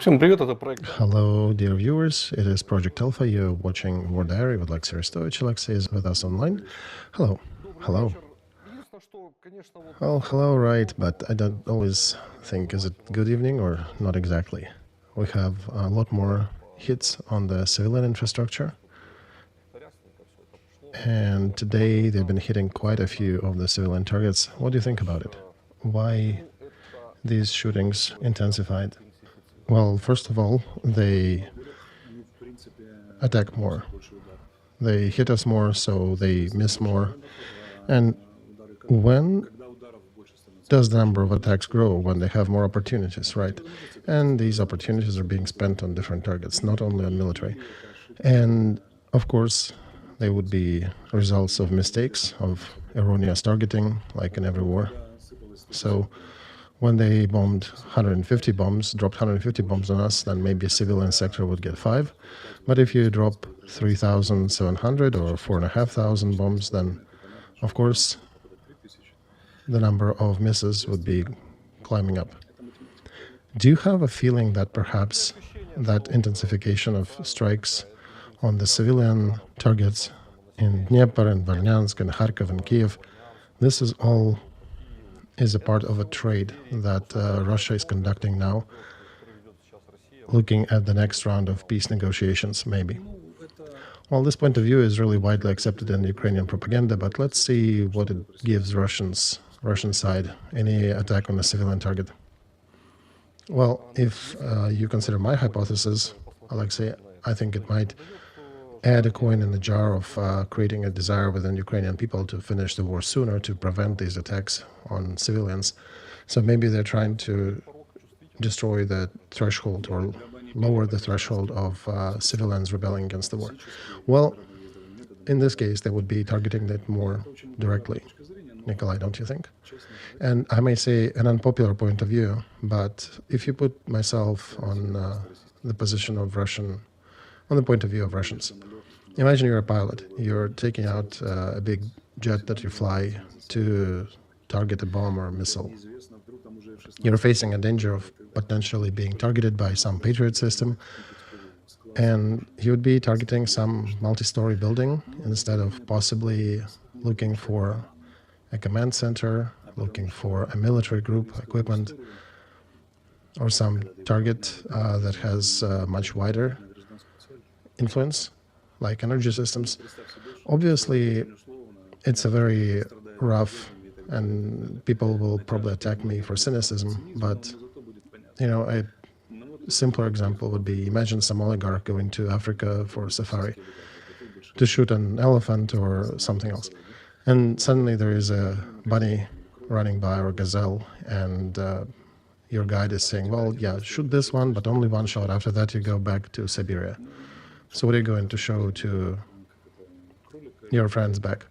Hello, dear viewers. It is Project Alpha. You're watching War Diary with Alexey Arestovich. Alexey is with us online. Hello. Hello. Well, hello, right, but I don't always think, is it good evening or not exactly? We have a lot more hits on the civilian infrastructure. And today they've been hitting quite a few of the civilian targets. What do you think about it? Why these shootings intensified? Well, first of all, they attack more. They hit us more, so they miss more. And when does the number of attacks grow? When they have more opportunities, right? And these opportunities are being spent on different targets, not only on military. And of course, they would be results of mistakes, of erroneous targeting, like in every war. So when they bombed 150 bombs, dropped 150 bombs on us, then maybe a civilian sector would get 5. But if you drop 3,700 or 4,500 bombs, then of course the number of misses would be climbing up. Do you have a feeling that perhaps that intensification of strikes on the civilian targets in Dnieper and Veryansk and Kharkov and Kiev, this is all is a part of a trade that Russia is conducting now, looking at the next round of peace negotiations, maybe? Well, this point of view is really widely accepted in Ukrainian propaganda, but let's see what it gives Russian side, any attack on a civilian target. Well, if you consider my hypothesis, Alexey, I think it might add a coin in the jar of creating a desire within Ukrainian people to finish the war sooner, to prevent these attacks on civilians. So maybe they're trying to destroy the threshold or lower the threshold of civilians rebelling against the war. Well, in this case, they would be targeting that more directly. Nikolai, don't you think? And I may say an unpopular point of view, but if you put myself on the position of on the point of view of Russians. Imagine you're a pilot. You're taking out a big jet that you fly to target a bomb or a missile. You're facing a danger of potentially being targeted by some Patriot system, and you would be targeting some multi-story building instead of possibly looking for a command center, looking for a military group, equipment, or some target that has much wider influence, like energy systems. Obviously, it's a very rough, and people will probably attack me for cynicism, but a simpler example would be, imagine some oligarch going to Africa for a safari to shoot an elephant or something else. And suddenly there is a bunny running by, or a gazelle, and your guide is saying, well, yeah, shoot this one, but only one shot. After that, you go back to Siberia. So what are you going to show to your friends back?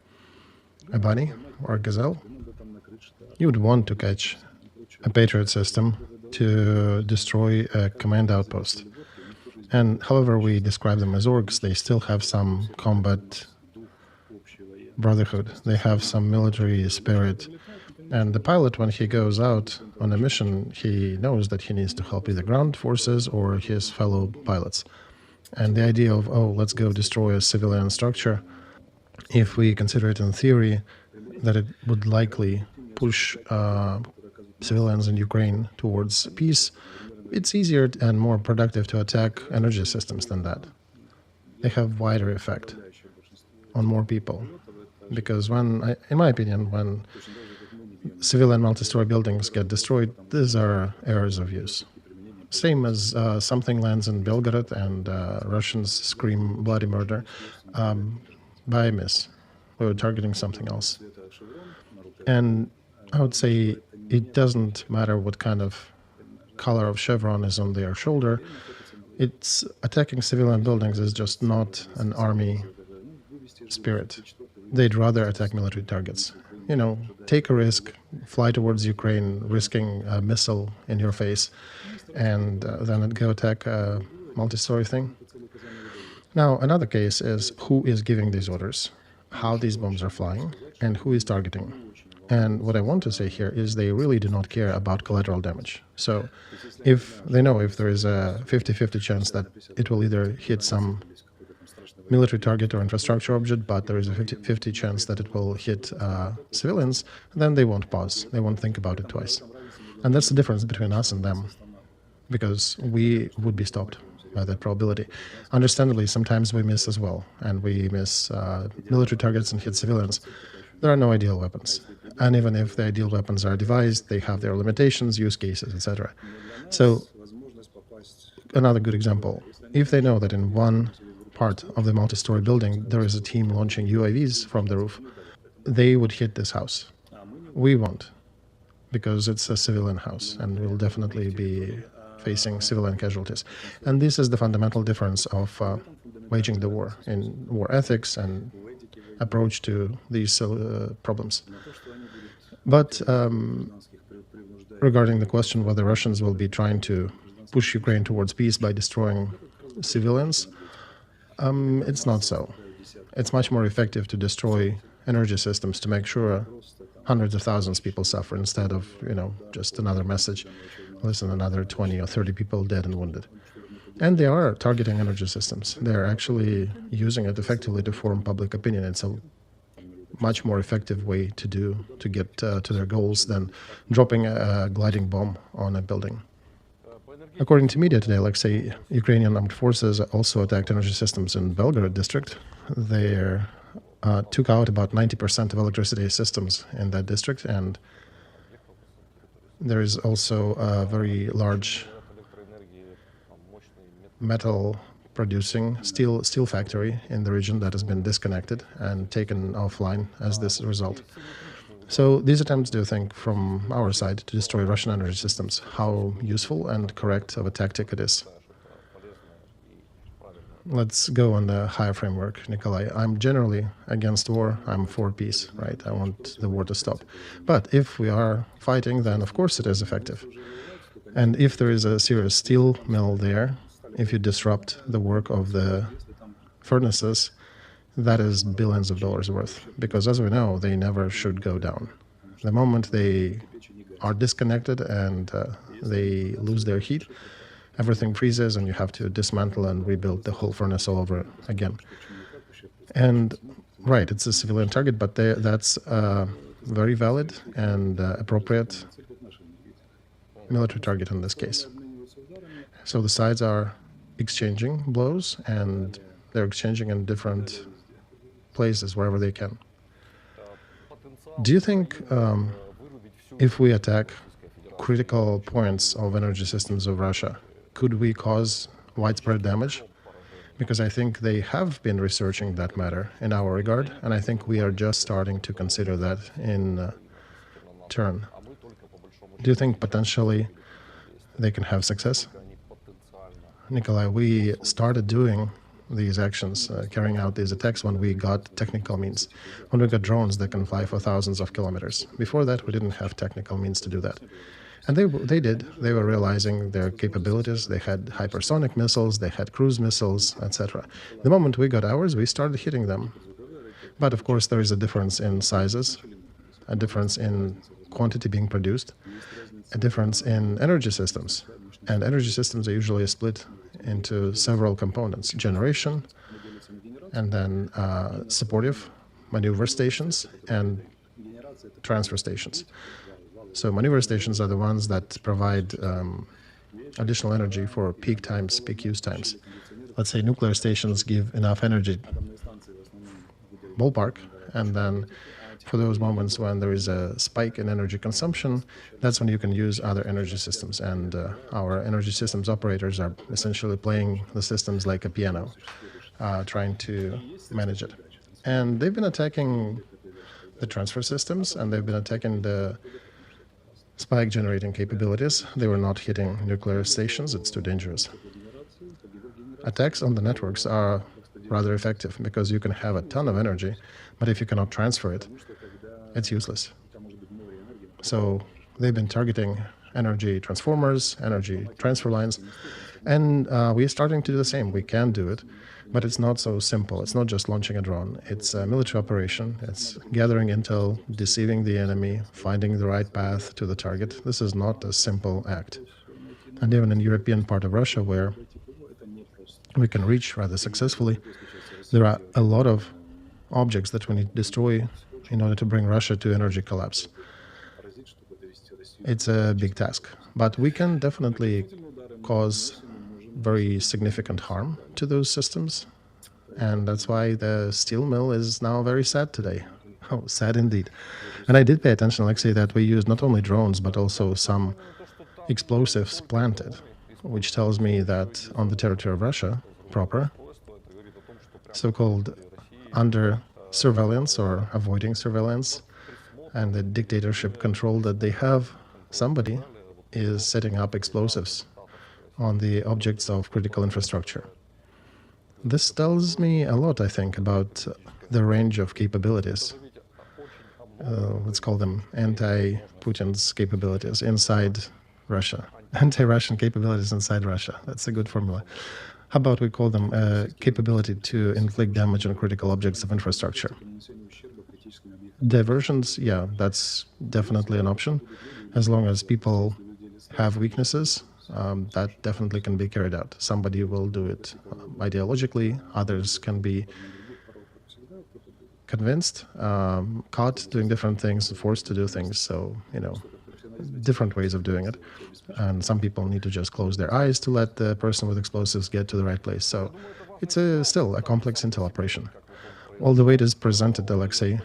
A bunny or a gazelle? You would want to catch a Patriot system to destroy a command outpost. And however we describe them as orgs, they still have some combat brotherhood. They have some military spirit. And the pilot, when he goes out on a mission, he knows that he needs to help either ground forces or his fellow pilots. And the idea of, oh, let's go destroy a civilian structure, if we consider it in theory, that it would likely push civilians in Ukraine towards peace, it's easier and more productive to attack energy systems than that. They have wider effect on more people. Because when, in my opinion, when civilian multi-story buildings get destroyed, these are errors of use. Same as something lands in Belgorod and Russians scream bloody murder by miss. We were targeting something else. And I would say it doesn't matter what kind of color of chevron is on their shoulder. It's attacking civilian buildings is just not an army spirit. They'd rather attack military targets. Take a risk, fly towards Ukraine, risking a missile in your face, and then go attack a multi-story thing. Now, another case is who is giving these orders, how these bombs are flying, and who is targeting. And what I want to say here is they really do not care about collateral damage. So if they know if there is a 50-50 chance that it will either hit some military target or infrastructure object, but there is a 50-50 chance that it will hit civilians, then they won't pause. They won't think about it twice. And that's the difference between us and them, because we would be stopped by that probability. Understandably, sometimes we miss as well, and we miss military targets and hit civilians. There are no ideal weapons. And even if the ideal weapons are devised, they have their limitations, use cases, etc. So another good example, if they know that in one part of the multi-story building there is a team launching UAVs from the roof, they would hit this house. We won't, because it's a civilian house and we'll definitely be facing civilian casualties. And this is the fundamental difference of waging the war in war ethics and approach to these problems. But regarding the question whether Russians will be trying to push Ukraine towards peace by destroying civilians, it's not so. It's much more effective to destroy energy systems to make sure hundreds of thousands of people suffer instead of, just another message, listen, another 20 or 30 people dead and wounded. And they are targeting energy systems. They're actually using it effectively to form public opinion. It's a much more effective way to get to their goals than dropping a gliding bomb on a building. According to media today, Alexey, Ukrainian armed forces also attacked energy systems in Belgorod district. They took out about 90% of electricity systems in that district, and there is also a very large metal producing steel factory in the region that has been disconnected and taken offline as this result. So these attempts, do you think, from our side to destroy Russian energy systems, how useful and correct of a tactic it is? Let's go on the higher framework, Nikolai. I'm generally against war. I'm for peace, right? I want the war to stop. But if we are fighting, then of course it is effective. And if there is a serious steel mill there, if you disrupt the work of the furnaces, that is billions of dollars worth. Because as we know, they never should go down. The moment they are disconnected and they lose their heat, everything freezes and you have to dismantle and rebuild the whole furnace all over again. And right, it's a civilian target, but that's a very valid and appropriate military target in this case. So the sides are exchanging blows, and they're exchanging in different places wherever they can. Do you think if we attack critical points of energy systems of Russia, could we cause widespread damage? Because I think they have been researching that matter in our regard, and I think we are just starting to consider that in turn. Do you think potentially they can have success? Nikolai, we started doing these actions, carrying out these attacks when we got technical means, when we got drones that can fly for thousands of kilometers. Before that, we didn't have technical means to do that. And they did. They were realizing their capabilities. They had hypersonic missiles, they had cruise missiles, etc. The moment we got ours, we started hitting them. But of course, there is a difference in sizes, a difference in quantity being produced, a difference in energy systems. And energy systems are usually split into several components: generation, and then supportive maneuver stations and transfer stations. So maneuver stations are the ones that provide additional energy for peak times, peak use times. Let's say nuclear stations give enough energy, ballpark, and then for those moments when there is a spike in energy consumption, that's when you can use other energy systems. And our energy systems operators are essentially playing the systems like a piano, trying to manage it. And they've been attacking the transfer systems, and they've been attacking the spike generating capabilities. They were not hitting nuclear stations. It's too dangerous. Attacks on the networks are rather effective because you can have a ton of energy, but if you cannot transfer it, it's useless. So they've been targeting energy transformers, energy transfer lines. And we're starting to do the same. We can do it, but it's not so simple. It's not just launching a drone. It's a military operation. It's gathering intel, deceiving the enemy, finding the right path to the target. This is not a simple act. And even in the European part of Russia, where we can reach rather successfully, there are a lot of objects that we need to destroy in order to bring Russia to energy collapse. It's a big task, but we can definitely cause very significant harm to those systems, and that's why the steel mill is now very sad today. Oh, sad indeed. And I did pay attention, Alexey, that we used not only drones but also some explosives planted, which tells me that on the territory of Russia proper, so-called under surveillance or avoiding surveillance and the dictatorship control that they have, somebody is setting up explosives on the objects of critical infrastructure. This tells me a lot, I think, about the range of capabilities. Let's call them anti-Putin's capabilities inside Russia. Anti-Russian capabilities inside Russia. That's a good formula. How about we call them capability to inflict damage on critical objects of infrastructure? Diversions, yeah, that's definitely an option. As long as people have weaknesses, that definitely can be carried out. Somebody will do it ideologically, others can be convinced, caught doing different things, forced to do things, so, different ways of doing it. And some people need to just close their eyes to let the person with explosives get to the right place. So it's still a complex intel operation. All the way it is presented, Alexey,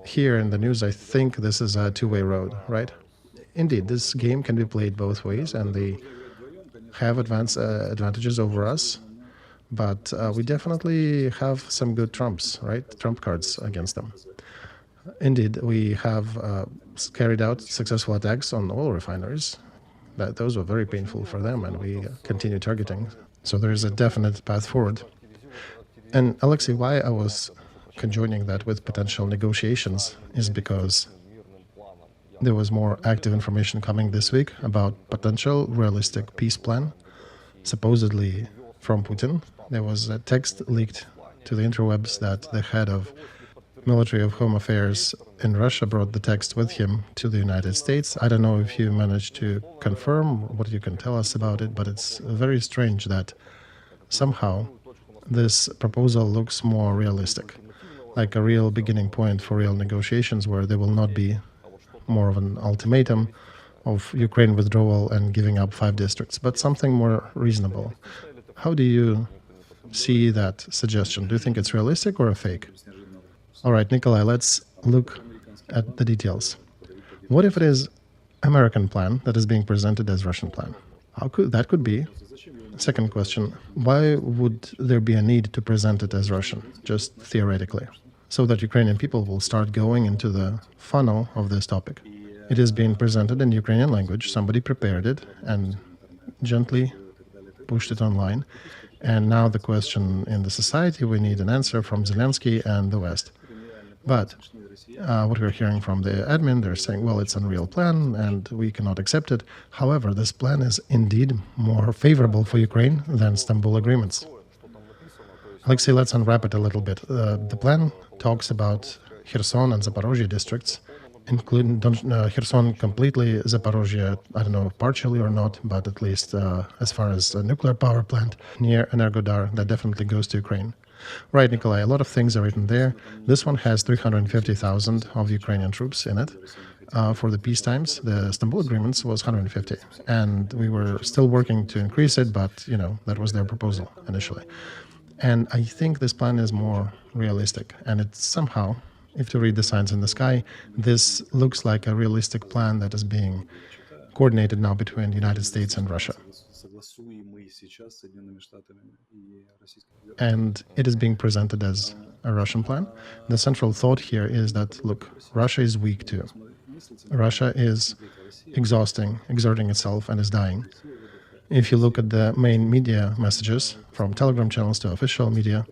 here in the news, I think this is a two-way road, right? Indeed, this game can be played both ways, and they have advantages over us, but we definitely have some good trumps, right? Trump cards against them. Indeed, we have carried out successful attacks on oil refineries. Those were very painful for them, and we continue targeting. So there is a definite path forward. And Alexey, why I was conjoining that with potential negotiations is because there was more active information coming this week about potential realistic peace plan, supposedly from Putin. There was a text leaked to the interwebs that the head of Military of Home Affairs in Russia brought the text with him to the United States. I don't know if you managed to confirm what you can tell us about it, but it's very strange that somehow this proposal looks more realistic, like a real beginning point for real negotiations where there will not be more of an ultimatum of Ukraine withdrawal and giving up 5 districts, but something more reasonable. How do you see that suggestion? Do you think it's realistic or a fake? All right, Nikolai, let's look at the details. What if it is American plan that is being presented as Russian plan? How could that be? Second question, why would there be a need to present it as Russian, just theoretically? So that Ukrainian people will start going into the funnel of this topic. It is being presented in Ukrainian language. Somebody prepared it and gently pushed it online. And now the question in the society, we need an answer from Zelensky and the West. But what we're hearing from the admin, they're saying, well, it's an unreal plan and we cannot accept it. However, this plan is indeed more favorable for Ukraine than Istanbul agreements. Alexey, let's unwrap it a little bit. The plan talks about Kherson and Zaporozhye districts, including Kherson completely, Zaporozhye, I don't know, partially or not, but at least as far as a nuclear power plant near Energodar, that definitely goes to Ukraine. Right, Nikolai, a lot of things are written there. This one has 350,000 of Ukrainian troops in it. For the peace times, the Istanbul agreements was 150, and we were still working to increase it, but, that was their proposal initially. And I think this plan is more realistic, and it's somehow, if you read the signs in the sky, this looks like a realistic plan that is being coordinated now between the United States and Russia. And it is being presented as a Russian plan. The central thought here is that, look, Russia is weak too. Russia is exerting itself and is dying. If you look at the main media messages, from Telegram channels to official media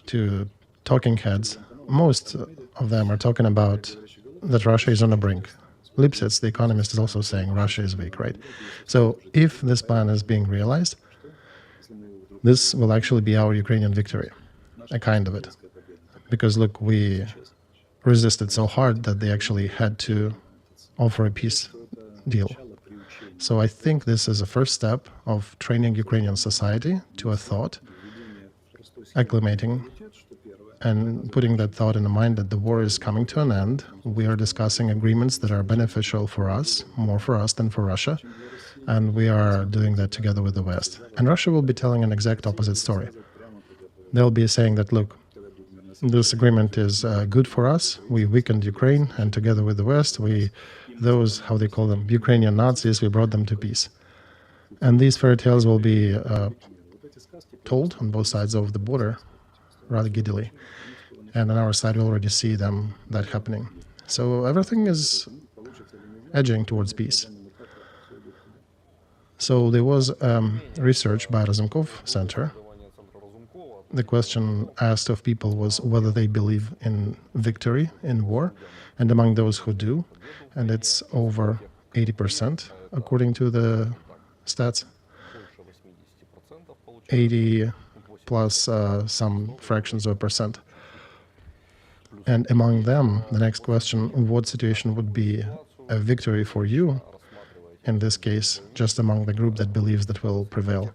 to talking heads, most of them are talking about that Russia is on the brink. Lipsitz, the economist, is also saying Russia is weak, right? So if this plan is being realized, this will actually be our Ukrainian victory, a kind of it. Because look, we resisted so hard that they actually had to offer a peace deal. So I think this is a first step of training Ukrainian society to a thought, acclimating and putting that thought in the mind that the war is coming to an end. We are discussing agreements that are beneficial for us, more for us than for Russia, and we are doing that together with the West. And Russia will be telling an exact opposite story. They'll be saying that, look, this agreement is good for us, we weakened Ukraine, and together with the West, those, how they call them, Ukrainian Nazis, we brought them to peace. And these fairy tales will be told on both sides of the border rather giddily. And on our side, we already see that happening. So everything is edging towards peace. So there was research by Razumkov Center. The question asked of people was whether they believe in victory in war, and among those who do, and it's over 80%, according to the stats, 80 plus some fractions of a percent. And among them, the next question, what situation would be a victory for you, in this case, just among the group that believes that will prevail,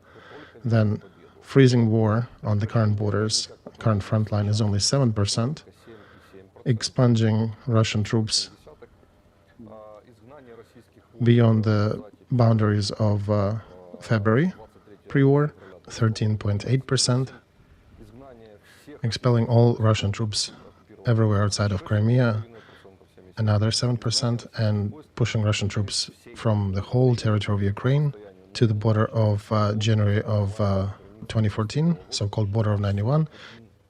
then freezing war on the current borders, current front line is only 7%, expunging Russian troops beyond the boundaries of February pre-war, 13.8%, expelling all Russian troops everywhere outside of Crimea, another 7%, and pushing Russian troops from the whole territory of Ukraine to the border of January of 2014, so-called border of 91,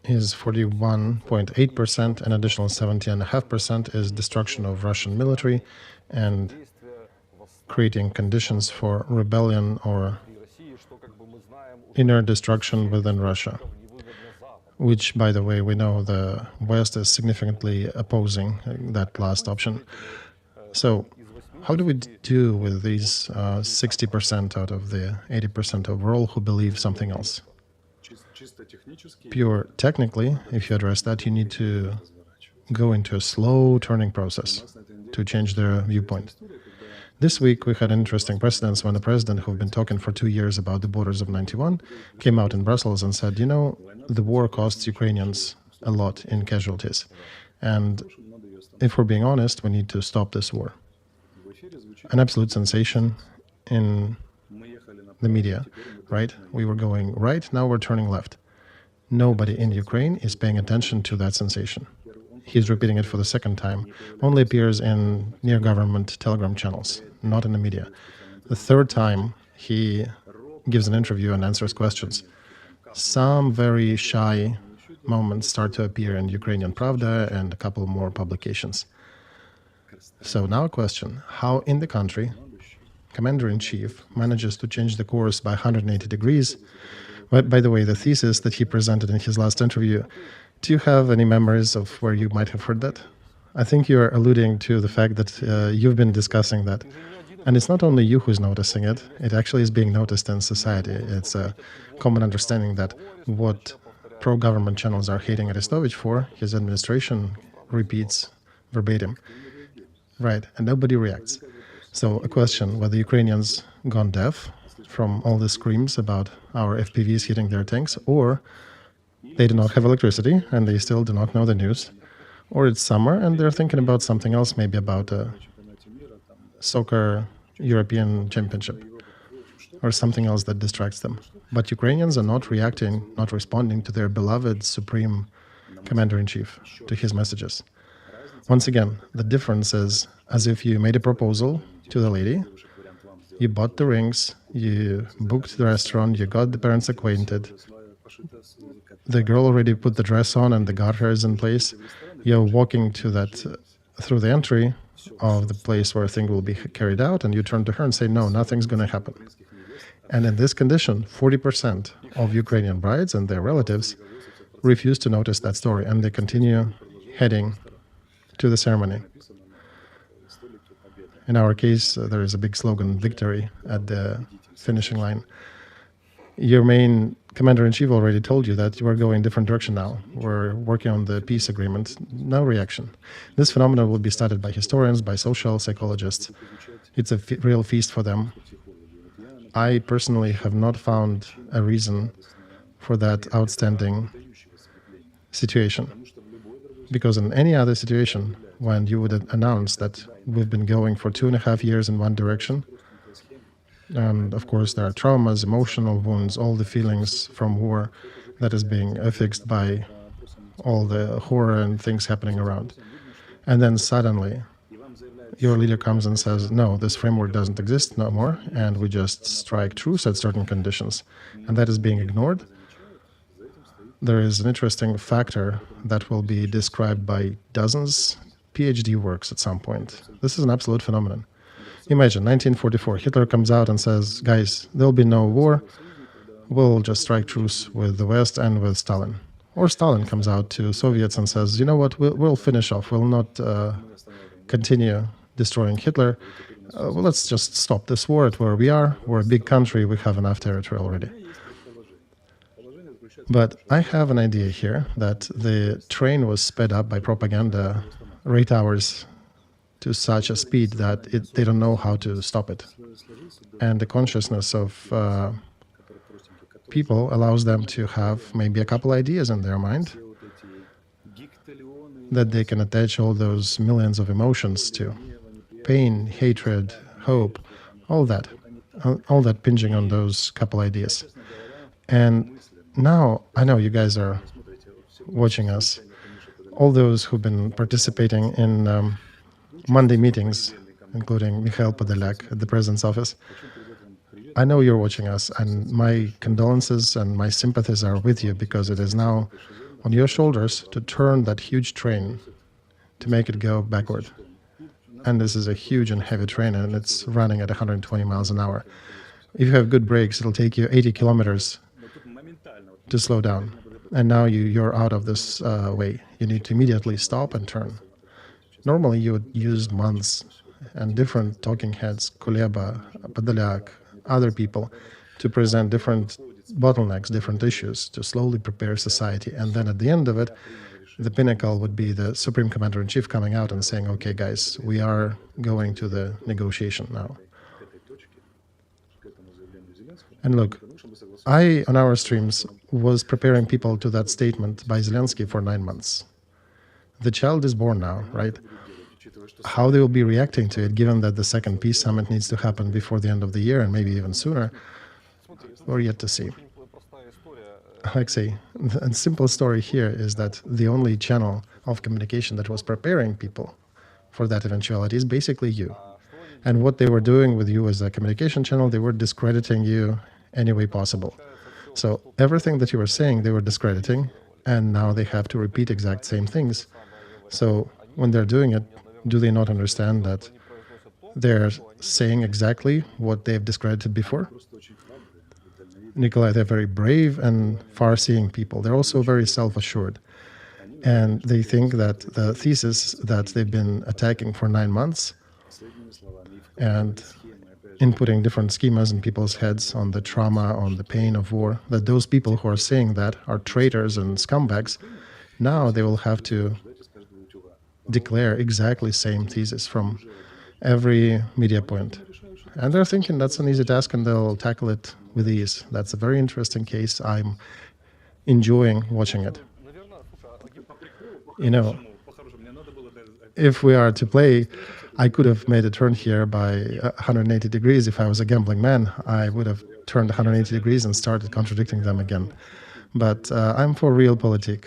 is 41.8%, an additional 70.5% is destruction of Russian military and creating conditions for rebellion or inner destruction within Russia, which, by the way, we know the West is significantly opposing that last option. So how do we do with these 60% out of the 80% overall who believe something else? Pure technically, if you address that, you need to go into a slow turning process to change their viewpoint. This week we had interesting precedents when the president, who've been talking for 2 years about the borders of 91, came out in Brussels and said, you know, the war costs Ukrainians a lot in casualties. And if we're being honest, we need to stop this war. An absolute sensation in the media, right? We were going right, now we're turning left. Nobody in Ukraine is paying attention to that sensation. He's repeating it for the second time, only appears in near-government telegram channels, not in the media. The third time, he gives an interview and answers questions. Some very shy moments start to appear in Ukrainian Pravda and a couple more publications. So now a question, how in the country, Commander-in-Chief manages to change the course by 180 degrees? By the way, the thesis that he presented in his last interview, do you have any memories of where you might have heard that? I think you're alluding to the fact that you've been discussing that. And it's not only you who's noticing it, it actually is being noticed in society. It's a common understanding that what pro-government channels are hating Arestovich for, his administration repeats verbatim. Right, and nobody reacts. So a question, whether Ukrainians gone deaf from all the screams about our FPVs hitting their tanks, or they do not have electricity and they still do not know the news, or it's summer and they're thinking about something else, maybe about a soccer European championship or something else that distracts them. But Ukrainians are not reacting, not responding to their beloved supreme commander-in-chief, to his messages. Once again, the difference is as if you made a proposal to the lady, you bought the rings, you booked the restaurant, you got the parents acquainted, the girl already put the dress on and the garter is in place, you're walking to that, through the entry of the place where a thing will be carried out, and you turn to her and say, no, nothing's going to happen. And in this condition, 40% of Ukrainian brides and their relatives refuse to notice that story, and they continue heading to the ceremony. In our case, there is a big slogan, victory, at the finishing line. Your main commander-in-chief already told you that you are going a different direction now. We're working on the peace agreement. No reaction. This phenomenon will be studied by historians, by social psychologists. It's a real feast for them. I personally have not found a reason for that outstanding situation. Because in any other situation, when you would announce that we've been going for 2.5 years in one direction, and of course there are traumas, emotional wounds, all the feelings from war that is being affixed by all the horror and things happening around. And then suddenly your leader comes and says, no, this framework doesn't exist no more, and we just strike truce at certain conditions. And that is being ignored. There is an interesting factor that will be described by dozens PhD works at some point. This is an absolute phenomenon. Imagine 1944, Hitler comes out and says, guys, there'll be no war, we'll just strike truce with the West and with Stalin. Or Stalin comes out to Soviets and says, you know what, we'll finish off, we'll not continue destroying Hitler. Well, let's just stop this war at where we are. We're a big country, we have enough territory already. But I have an idea here that the train was sped up by propaganda rate hours to such a speed that they don't know how to stop it. And the consciousness of people allows them to have maybe a couple ideas in their mind that they can attach all those millions of emotions to. Pain, hatred, hope, all that pinging on those couple ideas. And now, I know you guys are watching us, all those who've been participating in Monday meetings, including Mikhail Podolyak at the President's office. I know you're watching us, and my condolences and my sympathies are with you, because it is now on your shoulders to turn that huge train to make it go backward. And this is a huge and heavy train, and it's running at 120 miles an hour. If you have good brakes, it'll take you 80 kilometers to slow down. And now you're out of this way. You need to immediately stop and turn. Normally you would use months and different talking heads, Kuleba, Podolyak, other people, to present different bottlenecks, different issues, to slowly prepare society. And then at the end of it, the pinnacle would be the Supreme Commander-in-Chief coming out and saying, okay, guys, we are going to the negotiation now. And look, I, on our streams, was preparing people to that statement by Zelensky for 9 months. The child is born now, right? How they will be reacting to it, given that the second peace summit needs to happen before the end of the year, and maybe even sooner, we're yet to see. Alexey, the simple story here is that the only channel of communication that was preparing people for that eventuality is basically you. And what they were doing with you as a communication channel, they were discrediting you any way possible. So everything that you were saying, they were discrediting, and now they have to repeat exact same things. So when they're doing it, do they not understand that they're saying exactly what they've discredited before? Nikolai, they're very brave and far-seeing people. They're also very self-assured. And they think that the thesis that they've been attacking for 9 months and inputting different schemas in people's heads on the trauma, on the pain of war, that those people who are saying that are traitors and scumbags, now they will have to declare exactly same thesis from every media point. And they're thinking that's an easy task and they'll tackle it with ease. That's a very interesting case. I'm enjoying watching it. You know, if we are to play, I could have made a turn here by 180 degrees. If I was a gambling man, I would have turned 180 degrees and started contradicting them again. But I'm for realpolitik.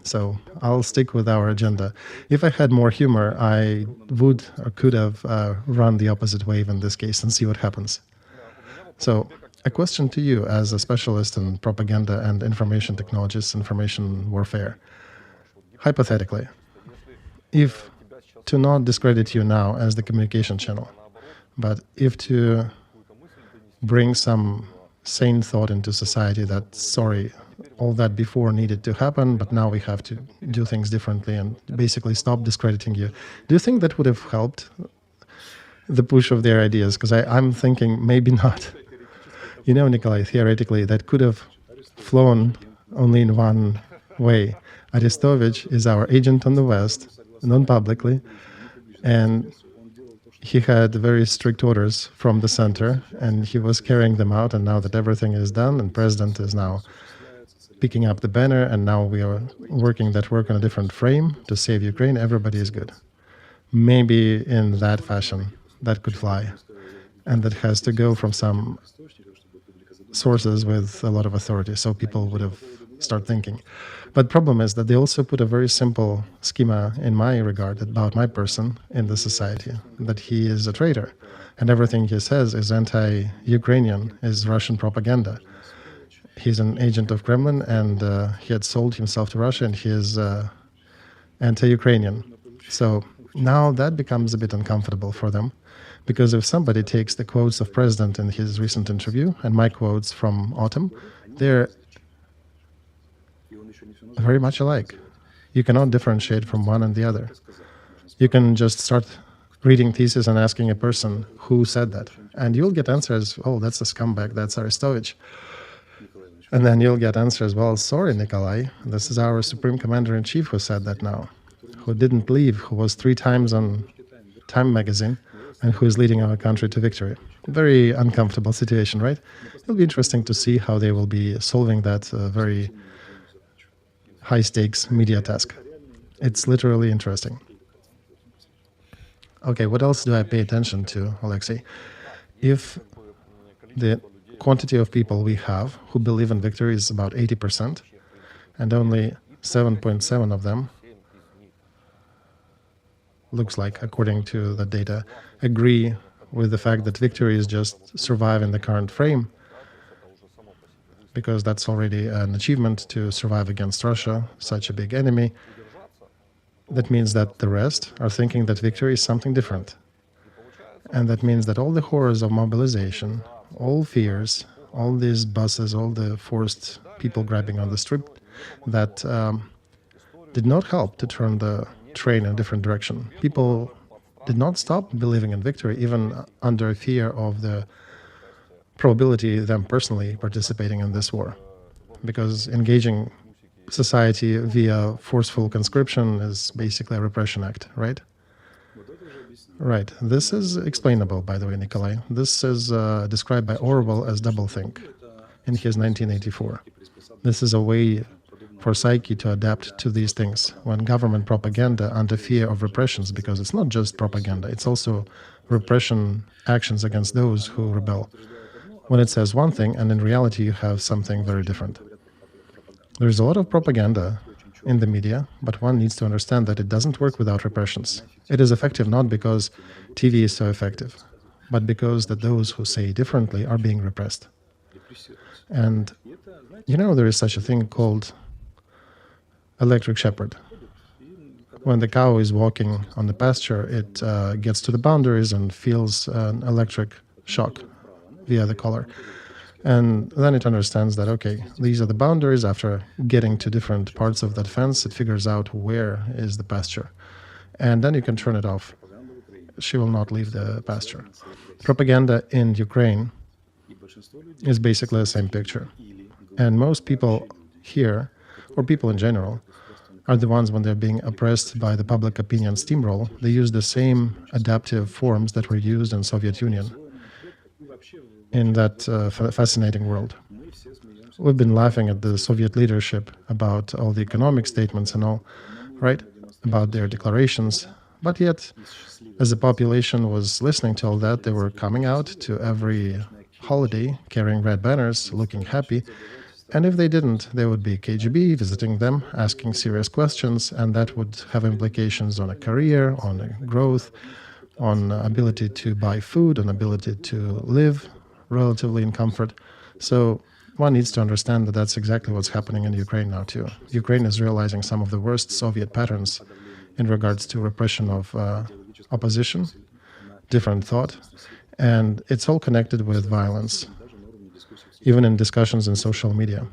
So I'll stick with our agenda. If I had more humor, I would or could have run the opposite wave in this case and see what happens. So a question to you as a specialist in propaganda and information technologies, information warfare. Hypothetically, if to not discredit you now as the communication channel, but if to bring some sane thought into society that, sorry, all that before needed to happen, but now we have to do things differently and basically stop discrediting you. Do you think that would have helped the push of their ideas, because I'm thinking maybe not. You know, Nikolai, theoretically, that could have flown only in one way. Arestovich is our agent on the West, non-publicly, and he had very strict orders from the center, and he was carrying them out, and now that everything is done, and President is now picking up the banner, and now we are working that work on a different frame to save Ukraine, everybody is good. Maybe in that fashion, that could fly. And that has to go from some sources with a lot of authority, so people would have start thinking. But problem is that they also put a very simple schema in my regard about my person in the society, that he is a traitor, and everything he says is anti-Ukrainian, is Russian propaganda. He's an agent of Kremlin, and he had sold himself to Russia, and he is anti-Ukrainian. So now that becomes a bit uncomfortable for them, because if somebody takes the quotes of President in his recent interview and my quotes from autumn, they're very much alike. You cannot differentiate from one and the other. You can just start reading thesis and asking a person who said that, and you'll get answers, oh, that's a scumbag, that's Arestovich. And then you'll get answers, well, sorry, Nikolai, this is our Supreme Commander-in-Chief who said that now, who didn't leave, who was 3 times on Time magazine, and who is leading our country to victory. Very uncomfortable situation, right? It'll be interesting to see how they will be solving that very high-stakes media task. It's literally interesting. Okay, what else do I pay attention to, Alexey? If the quantity of people we have who believe in victory is about 80%, and only 7.7 of them, looks like, according to the data, agree with the fact that victory is just survive in the current frame, because that's already an achievement to survive against Russia, such a big enemy. That means that the rest are thinking that victory is something different. And that means that all the horrors of mobilization, all fears, all these buses, all the forced people grabbing on the street, that did not help to turn the train in a different direction. People did not stop believing in victory, even under fear of the probability of them personally participating in this war. Because engaging society via forceful conscription is basically a repression act, right? Right. This is explainable, by the way, Nikolai. This is described by Orwell as doublethink in his 1984. This is a way for psyche to adapt to these things when government propaganda under fear of repressions, because it's not just propaganda, it's also repression actions against those who rebel. When it says one thing and in reality you have something very different. There's a lot of propaganda in the media, but one needs to understand that it doesn't work without repressions. It is effective not because TV is so effective, but because that those who say differently are being repressed. And you know, there is such a thing called electric shepherd. When the cow is walking on the pasture, it gets to the boundaries and feels an electric shock via the collar. And then it understands that, okay, these are the boundaries. After getting to different parts of that fence, it figures out where is the pasture. And then you can turn it off. She will not leave the pasture. Propaganda in Ukraine is basically the same picture. And most people here, or people in general, are the ones when they're being oppressed by the public opinion steamroll, they use the same adaptive forms that were used in Soviet Union in that fascinating world. We've been laughing at the Soviet leadership about all the economic statements and all, right, about their declarations, but yet, as the population was listening to all that, they were coming out to every holiday carrying red banners, looking happy. And if they didn't, there would be KGB visiting them, asking serious questions, and that would have implications on a career, on a growth, on ability to buy food, on ability to live relatively in comfort. So one needs to understand that that's exactly what's happening in Ukraine now too. Ukraine is realizing some of the worst Soviet patterns in regards to repression of opposition, different thought, and it's all connected with violence. Even in discussions in social media.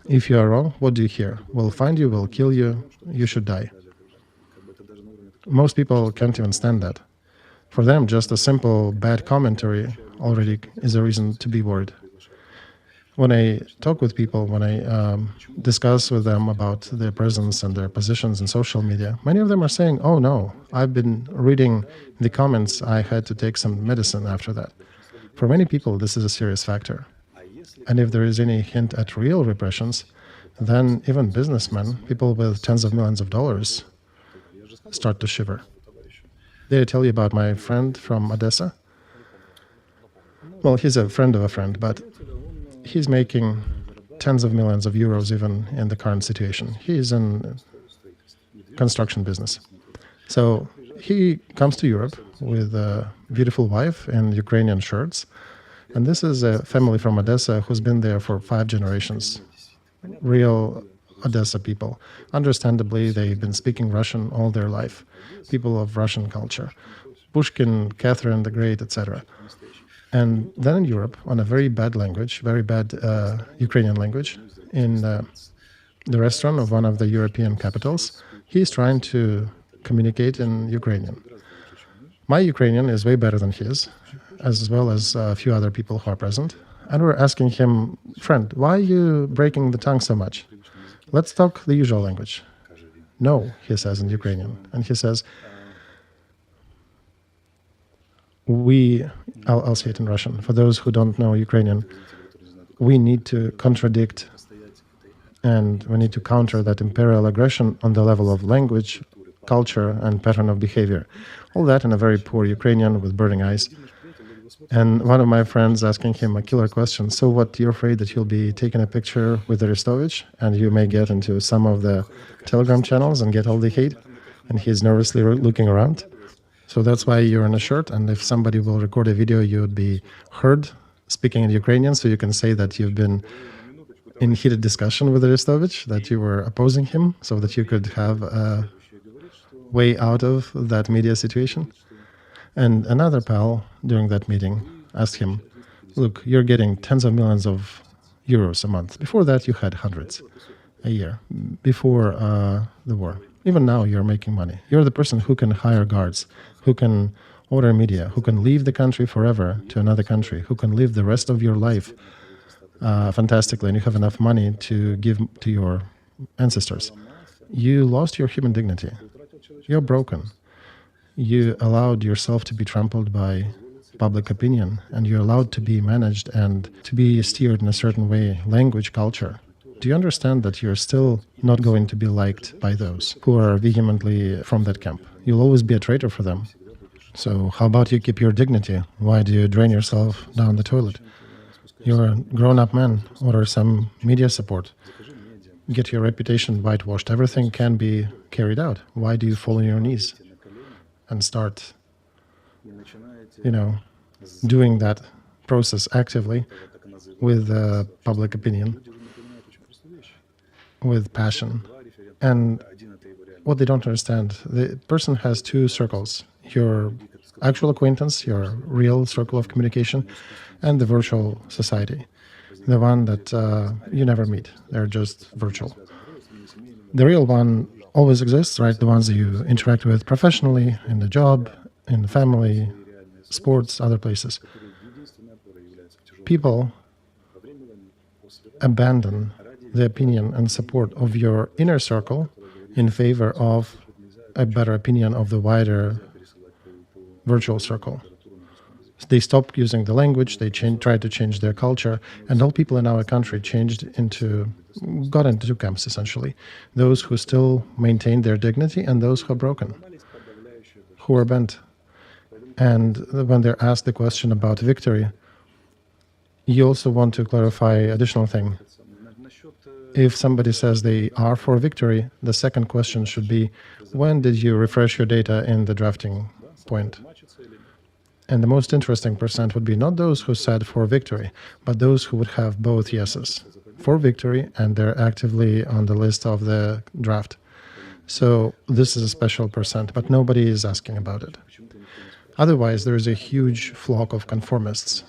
If you are wrong, what do you hear? We'll find you, we'll kill you, you should die. Most people can't even stand that. For them, just a simple bad commentary already is a reason to be worried. When I talk with people, when I discuss with them about their presence and their positions in social media, many of them are saying, oh no, I've been reading the comments, I had to take some medicine after that. For many people, this is a serious factor. And if there is any hint at real repressions, then even businessmen, people with tens of millions of dollars, start to shiver. Did I tell you about my friend from Odessa? Well, he's a friend of a friend, but he's making tens of millions of euros even in the current situation. He's in construction business. So he comes to Europe with a beautiful wife in Ukrainian shirts. And this is a family from Odessa who's been there for 5 generations. Real Odessa people. Understandably, they've been speaking Russian all their life. People of Russian culture. Pushkin, Catherine the Great, etc. And then in Europe, on a very bad language, very bad Ukrainian language, in the restaurant of one of the European capitals, he's trying to communicate in Ukrainian. My Ukrainian is way better than his, as well as a few other people who are present. And we're asking him, friend, why are you breaking the tongue so much? Let's talk the usual language. No, he says in Ukrainian. And he says, I'll say it in Russian. For those who don't know Ukrainian, we need to contradict and we need to counter that imperial aggression on the level of language, culture, and pattern of behavior. All that in a very poor Ukrainian with burning eyes. And one of my friends asking him a killer question, so what, you're afraid that you'll be taking a picture with Arestovich and you may get into some of the Telegram channels and get all the hate? And he's nervously looking around. So that's why you're in a shirt, and if somebody will record a video, you would be heard speaking in Ukrainian, so you can say that you've been in heated discussion with Arestovich, that you were opposing him, so that you could have a way out of that media situation. And another pal during that meeting asked him, look, you're getting tens of millions of euros a month. Before that, you had hundreds a year, before the war. Even now, you're making money. You're the person who can hire guards, who can order media, who can leave the country forever to another country, who can live the rest of your life fantastically, and you have enough money to give to your ancestors. You lost your human dignity. You're broken. You allowed yourself to be trampled by public opinion, and you're allowed to be managed and to be steered in a certain way, language, culture. Do you understand that you're still not going to be liked by those who are vehemently from that camp? You'll always be a traitor for them. So how about you keep your dignity? Why do you drain yourself down the toilet? You're a grown-up man. Order some media support. Get your reputation whitewashed. Everything can be carried out. Why do you fall on your knees and start, doing that process actively with public opinion, with passion? And what they don't understand, the person has 2 circles: your actual acquaintance, your real circle of communication, and the virtual society, the one that you never meet. They're just virtual. The real one always exists, right? The ones that you interact with professionally, in the job, in the family, sports, other places. People abandon the opinion and support of your inner circle in favor of a better opinion of the wider virtual circle. They stopped using the language, they tried to change their culture, and all people in our country got into 2 camps, essentially. Those who still maintain their dignity and those who are broken, who are bent. And when they're asked the question about victory, you also want to clarify additional thing. If somebody says they are for victory, the second question should be, when did you refresh your data in the drafting point? And the most interesting percent would be not those who said for victory, but those who would have both yeses, for victory, and they're actively on the list of the draft. So this is a special percent, but nobody is asking about it. Otherwise, there is a huge flock of conformists.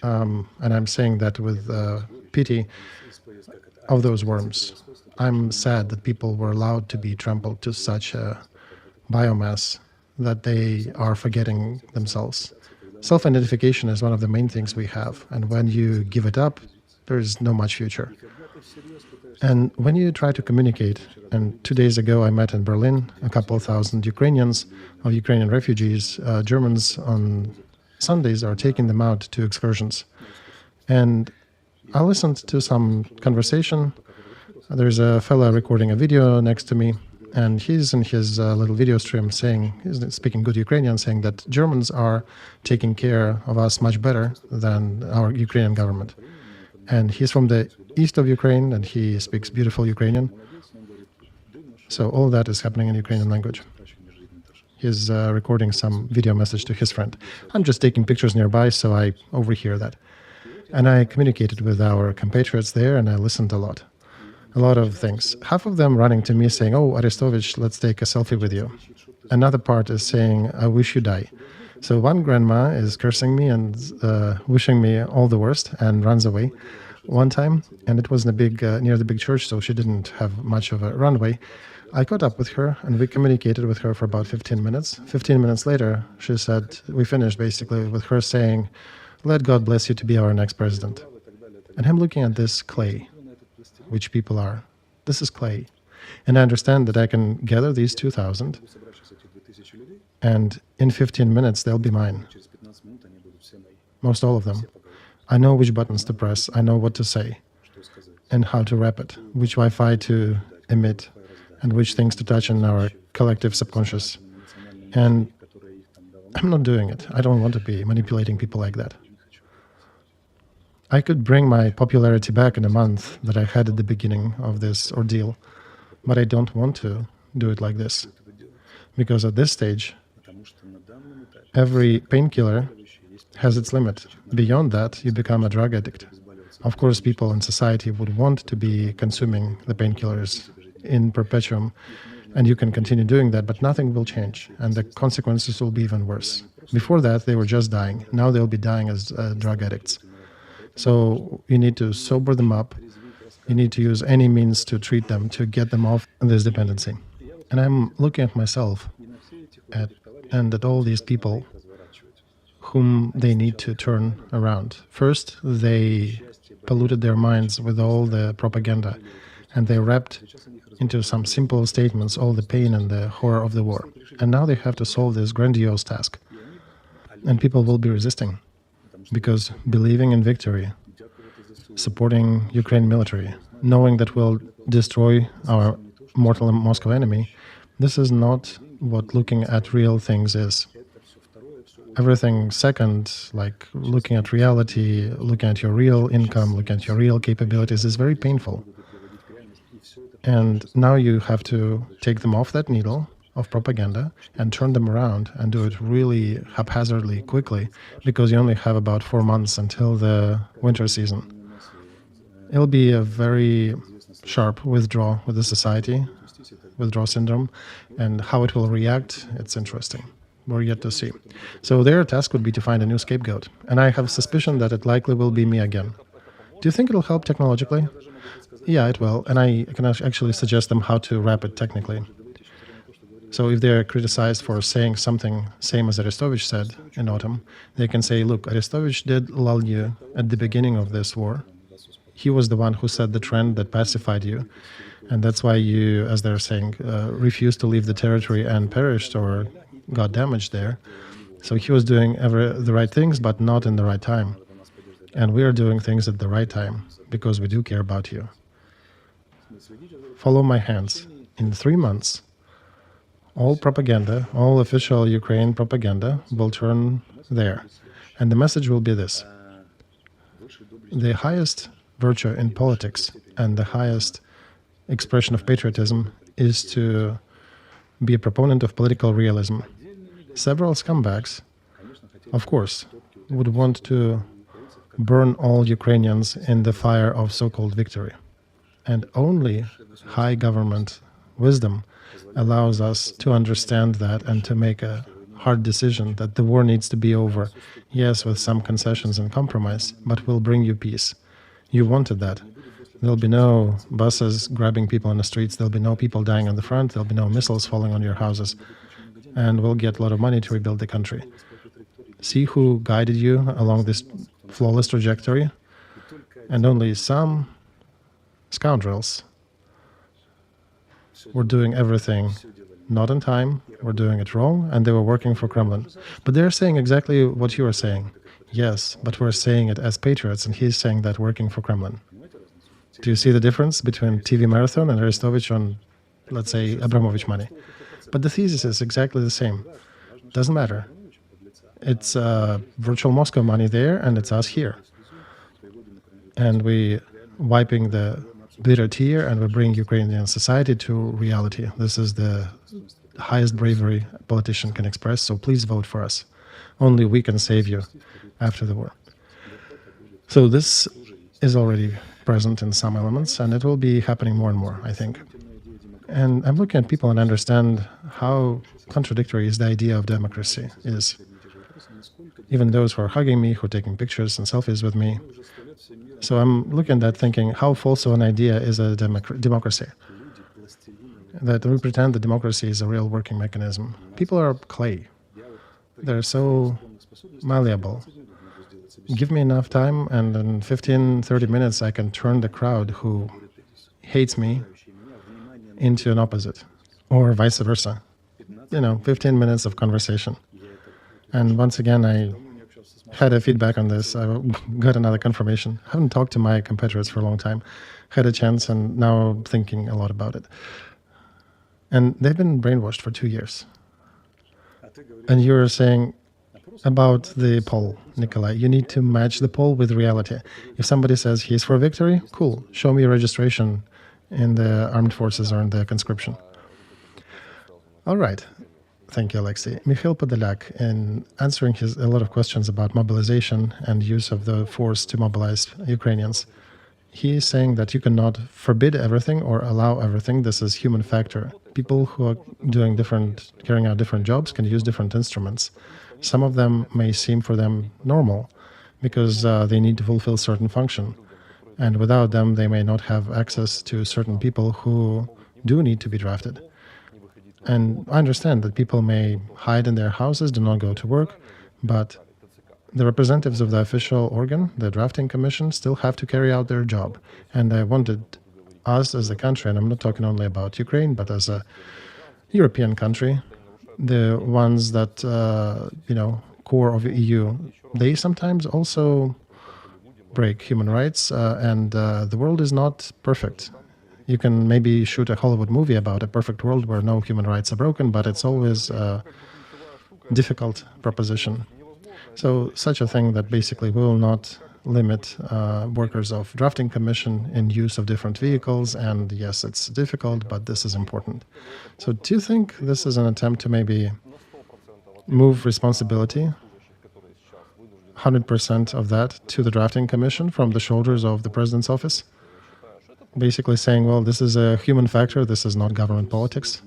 And I'm saying that with pity of those worms. I'm sad that people were allowed to be trampled to such a biomass that they are forgetting themselves. Self-identification is one of the main things we have, and when you give it up, there is no much future. And when you try to communicate, and 2 days ago I met in Berlin a couple of thousand Ukrainians, or Ukrainian refugees, Germans on Sundays are taking them out to excursions. And I listened to some conversation. There's a fella recording a video next to me, and he's in his little video stream saying, he's speaking good Ukrainian, saying that Germans are taking care of us much better than our Ukrainian government. And he's from the east of Ukraine, and he speaks beautiful Ukrainian. So all that is happening in Ukrainian language. He's recording some video message to his friend. I'm just taking pictures nearby, so I overhear that. And I communicated with our compatriots there, and I listened a lot of things. Half of them running to me saying, "Oh, Arestovich, let's take a selfie with you." Another part is saying, "I wish you die." So one grandma is cursing me and wishing me all the worst and runs away one time. And it was in near the big church, so she didn't have much of a runway. I caught up with her and we communicated with her for about 15 minutes. 15 minutes later, she said, we finished basically with her saying, "Let God bless you to be our next president." And I'm looking at this clay, which people are. This is clay. And I understand that I can gather these 2,000 and in 15 minutes they'll be mine. Most all of them. I know which buttons to press, I know what to say and how to wrap it, which Wi-Fi to emit and which things to touch in our collective subconscious. And I'm not doing it. I don't want to be manipulating people like that. I could bring my popularity back in a month that I had at the beginning of this ordeal, but I don't want to do it like this. Because at this stage, every painkiller has its limit. Beyond that, you become a drug addict. Of course, people in society would want to be consuming the painkillers in perpetuum, and you can continue doing that, but nothing will change, and the consequences will be even worse. Before that, they were just dying. Now they'll be dying as drug addicts. So you need to sober them up. You need to use any means to treat them, to get them off this dependency. And I'm looking at myself and at all these people whom they need to turn around. First, they polluted their minds with all the propaganda, and they wrapped into some simple statements all the pain and the horror of the war. And now they have to solve this grandiose task. And people will be resisting, because believing in victory, supporting Ukraine military, knowing that we'll destroy our mortal Moscow enemy, this is not what looking at real things is. Everything second, like looking at reality, looking at your real income, looking at your real capabilities, is very painful. And now you have to take them off that needle of propaganda and turn them around and do it really haphazardly, quickly, because you only have about 4 months until the winter season. It'll be a very sharp withdrawal with the society, withdrawal syndrome, and how it will react, it's interesting. We're yet to see. So their task would be to find a new scapegoat, and I have suspicion that it likely will be me again. Do you think it'll help technologically? Yeah, it will, and I can actually suggest them how to wrap it technically. So if they're criticized for saying something same as Arestovich said in autumn, they can say, look, Arestovich did lull you at the beginning of this war. He was the one who set the trend that pacified you, and that's why you, as they're saying, refused to leave the territory and perished or got damaged there. So he was doing the right things, but not in the right time. And we are doing things at the right time, because we do care about you. Follow my hands. In 3 months, all propaganda, all official Ukraine propaganda will turn there. And the message will be this. The highest virtue in politics and the highest expression of patriotism is to be a proponent of political realism. Several scumbags, of course, would want to burn all Ukrainians in the fire of so-called victory. And only high government wisdom allows us to understand that and to make a hard decision that the war needs to be over, yes, with some concessions and compromise, but will bring you peace. You wanted that. There'll be no buses grabbing people on the streets, there'll be no people dying on the front, there'll be no missiles falling on your houses. and will get a lot of money to rebuild the country. See who guided you along this flawless trajectory, and only some scoundrels were doing everything not in time, were doing it wrong, and they were working for Kremlin. But they're saying exactly what you are saying. Yes, but we're saying it as patriots, and he's saying that working for Kremlin. Do you see the difference between TV Marathon and Arestovich on, let's say, Abramovich money? But the thesis is exactly the same. Doesn't matter. It's virtual Moscow money there, and it's us here. And we wiping the bitter tear, and we bring Ukrainian society to reality. This is the highest bravery a politician can express, so please vote for us. Only we can save you after the war. So this is already present in some elements, and it will be happening more and more, I think. And I'm looking at people and understand how contradictory is the idea of democracy is. Even those who are hugging me, who are taking pictures and selfies with me. So I'm looking at that thinking, how false of an idea is a democracy? That we pretend that democracy is a real working mechanism. People are clay. They're so malleable. Give me enough time, and in 15, 30 minutes, I can turn the crowd who hates me into an opposite, or vice versa. 15 minutes of conversation. And once again, I had a feedback on this. I got another confirmation. I haven't talked to my competitors for a long time. Had a chance, and now I'm thinking a lot about it. And they've been brainwashed for 2 years. And you're saying about the poll, Nikolai, you need to match the poll with reality. If somebody says he's for victory, cool, show me your registration in the armed forces or in the conscription. All right. Thank you, Alexey. Mikhail Podolyak, in answering a lot of questions about mobilization and use of the force to mobilize Ukrainians, he is saying that you cannot forbid everything or allow everything. This is human factor. People who are carrying out different jobs can use different instruments. Some of them may seem for them normal because they need to fulfill certain function. And without them, they may not have access to certain people who do need to be drafted. And I understand that people may hide in their houses, do not go to work, but the representatives of the official organ, the drafting commission, still have to carry out their job. And I wanted us as a country, and I'm not talking only about Ukraine, but as a European country, the ones that, core of the EU, they sometimes also break human rights, and the world is not perfect. You can maybe shoot a Hollywood movie about a perfect world where no human rights are broken, but it's always a difficult proposition. So such a thing that basically will not limit workers of drafting commission in use of different vehicles. And yes, it's difficult, but this is important. So do you think this is an attempt to maybe move responsibility, 100% of that, to the drafting commission from the shoulders of the president's office? Basically saying, well, this is a human factor, this is not government politics.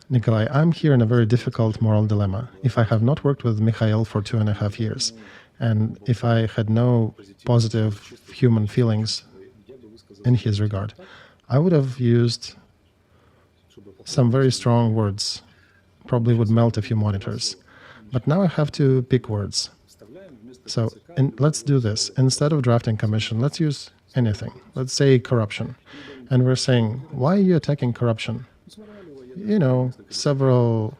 Nikolai, I'm here in a very difficult moral dilemma. If I have not worked with Mikhail for 2.5 years, and if I had no positive human feelings in his regard, I would have used some very strong words, probably would melt a few monitors. But now I have to pick words. So let's do this. Instead of drafting commission, let's use anything. Let's say corruption. And we're saying, why are you attacking corruption? Several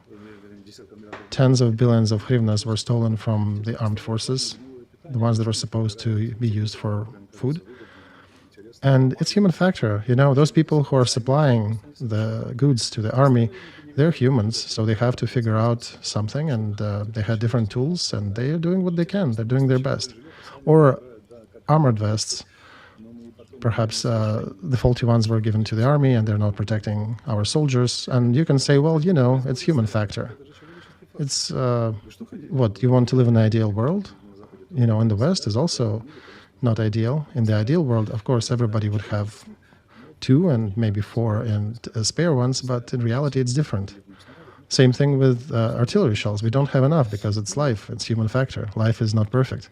tens of billions of hryvnias were stolen from the armed forces, the ones that were supposed to be used for food. And it's human factor. Those people who are supplying the goods to the army, they're humans, so they have to figure out something, and they had different tools, and they are doing what they can. They're doing their best. Or armored vests. Perhaps the faulty ones were given to the army and they're not protecting our soldiers. And you can say, well, it's human factor. It's what, you want to live in an ideal world? In the West is also not ideal. In the ideal world, of course, everybody would have 2 and maybe 4 and spare ones, but in reality, it's different. Same thing with artillery shells. We don't have enough because it's life. It's human factor. Life is not perfect.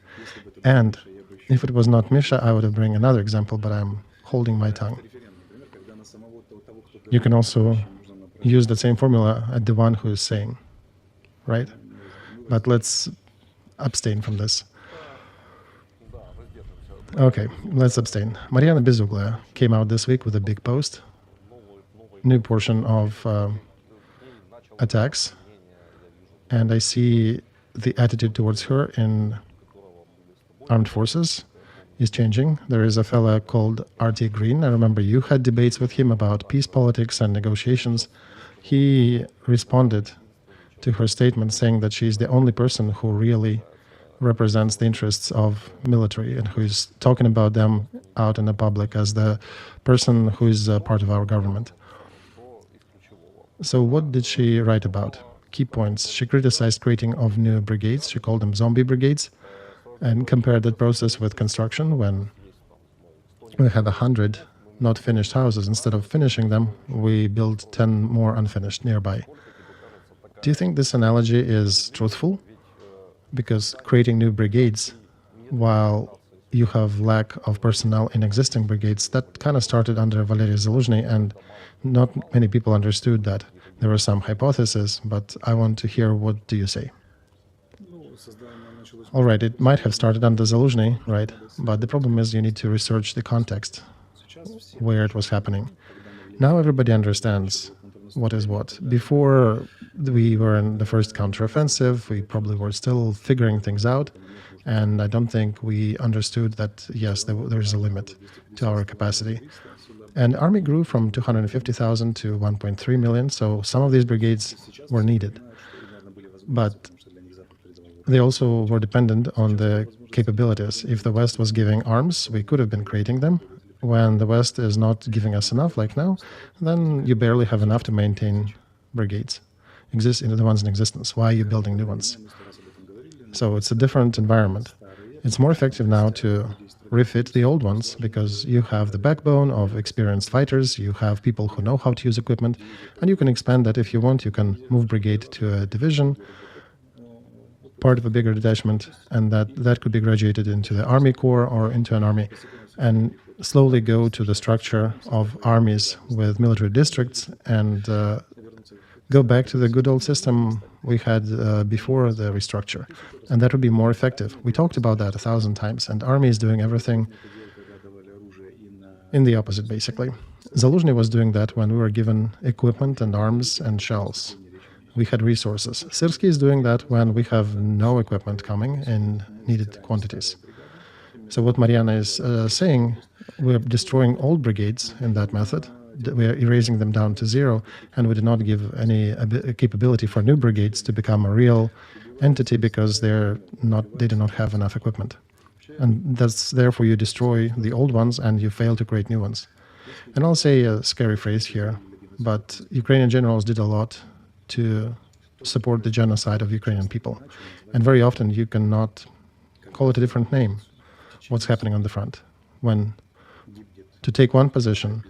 And if it was not Misha, I would have bring another example, but I'm holding my tongue. You can also use the same formula at the one who is saying, right? But let's abstain from this. Okay, let's abstain. Maryana Bezugla came out this week with a big post, new portion of attacks, and I see the attitude towards her in armed forces is changing. There is a fella called R.T. Green. I remember you had debates with him about peace politics and negotiations. He responded to her statement saying that she's the only person who really represents the interests of military and who is talking about them out in the public as the person who is part of our government. So what did she write about? Key points. She criticized creating of new brigades. She called them zombie brigades and compared that process with construction when we had 100 not finished houses. Instead of finishing them, we built 10 more unfinished nearby. Do you think this analogy is truthful? Because creating new brigades while you have lack of personnel in existing brigades, that kind of started under Valery Zaluzhny, and not many people understood that. There were some hypotheses, but I want to hear what do you say. All right, it might have started under Zaluzhny, right? But the problem is you need to research the context, where it was happening. Now everybody understands what is what. Before we were in the first counteroffensive, we probably were still figuring things out, and I don't think we understood that, yes, there's a limit to our capacity. And army grew from 250,000 to 1.3 million, so some of these brigades were needed. But they also were dependent on the capabilities. If the West was giving arms, we could have been creating them. When the West is not giving us enough, like now, then you barely have enough to maintain brigades, the ones in existence. Why are you building new ones? So it's a different environment. It's more effective now to refit the old ones because you have the backbone of experienced fighters, you have people who know how to use equipment, and you can expand that if you want. You can move brigade to a division, part of a bigger detachment, and that could be graduated into the army corps or into an army, and slowly go to the structure of armies with military districts and go back to the good old system we had before the restructure. And that would be more effective. We talked about that 1,000 times, and army is doing everything in the opposite, basically. Zaluzhny was doing that when we were given equipment and arms and shells. We had resources. Syrsky is doing that when we have no equipment coming in needed quantities. So what Maryana is saying, we're destroying old brigades in that method. We're erasing them down to zero, and we did not give any capability for new brigades to become a real entity because they do not have enough equipment. And that's therefore you destroy the old ones and you fail to create new ones. And I'll say a scary phrase here, but Ukrainian generals did a lot to support the genocide of Ukrainian people. And very often you cannot call it a different name, what's happening on the front. When to take one position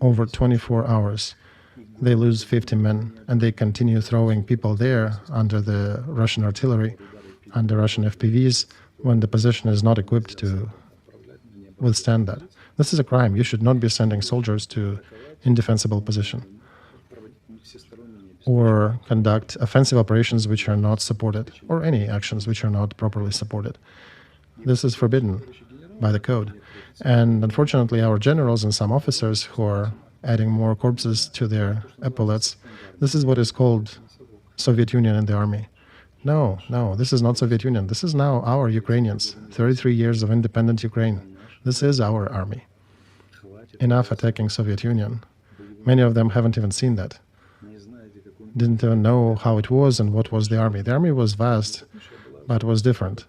over 24 hours, they lose 50 men, and they continue throwing people there under the Russian artillery, under Russian FPVs, when the position is not equipped to withstand that. This is a crime. You should not be sending soldiers to indefensible position or conduct offensive operations which are not supported, or any actions which are not properly supported. This is forbidden by the code. And unfortunately, our generals and some officers who are adding more corpses to their epaulets, this is what is called Soviet Union in the army. No, this is not Soviet Union. This is now our Ukrainians, 33 years of independent Ukraine. This is our army. Enough attacking Soviet Union. Many of them haven't even seen that. Didn't even know how it was and what was the army. The army was vast, but was different.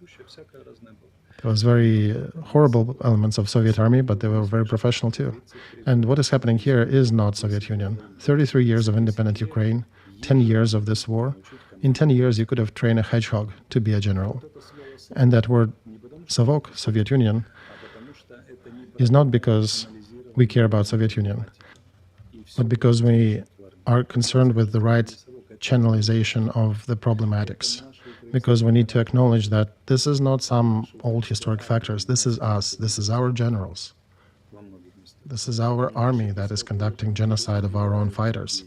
There was very horrible elements of Soviet army, but they were very professional too. And what is happening here is not Soviet Union. 33 years of independent Ukraine, 10 years of this war. In 10 years, you could have trained a hedgehog to be a general. And that word Savok, Soviet Union, is not because we care about Soviet Union, but because we are concerned with the right channelization of the problematics. Because we need to acknowledge that this is not some old historic factors. This is us. This is our generals. This is our army that is conducting genocide of our own fighters.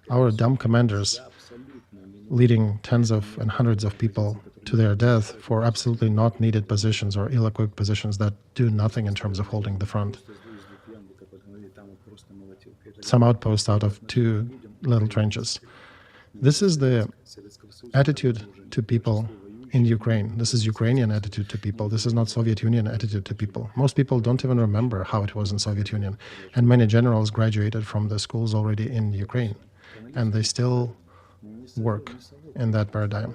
Our dumb commanders leading tens of and hundreds of people to their death for absolutely not needed positions or ill-equipped positions that do nothing in terms of holding the front. Some outpost out of 2 little trenches. This is the attitude to people in Ukraine. This is Ukrainian attitude to people. This is not Soviet Union attitude to people. Most people don't even remember how it was in Soviet Union. And many generals graduated from the schools already in Ukraine. And they still work in that paradigm.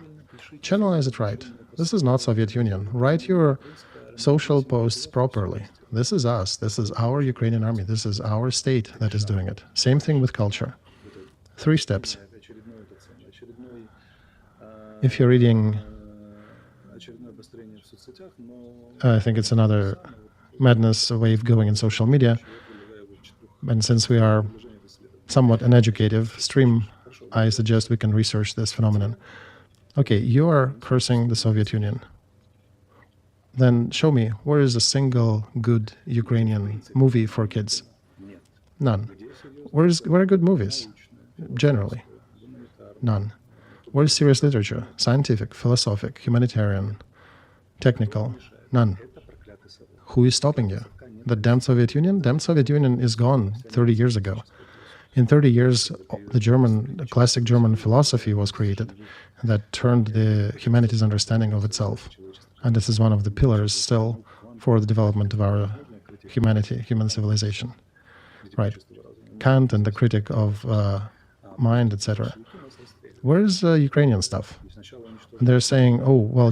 Channelize it right. This is not Soviet Union. Write your social posts properly. This is us. This is our Ukrainian army. This is our state that is doing it. Same thing with culture. 3 steps. If you're reading, I think it's another madness wave going in social media, and since we are somewhat an educative stream, I suggest we can research this phenomenon. Okay, you are cursing the Soviet Union. Then show me, where is a single good Ukrainian movie for kids? None. Where are good movies? Generally, none. Where is serious literature? Scientific, philosophic, humanitarian, technical? None. Who is stopping you? The damned Soviet Union? Damned Soviet Union is gone 30 years ago. In 30 years, the classic German philosophy was created that turned the humanity's understanding of itself. And this is one of the pillars still for the development of our humanity, human civilization. Right. Kant and the critic of mind, etc. Where is Ukrainian stuff? They're saying, oh, well,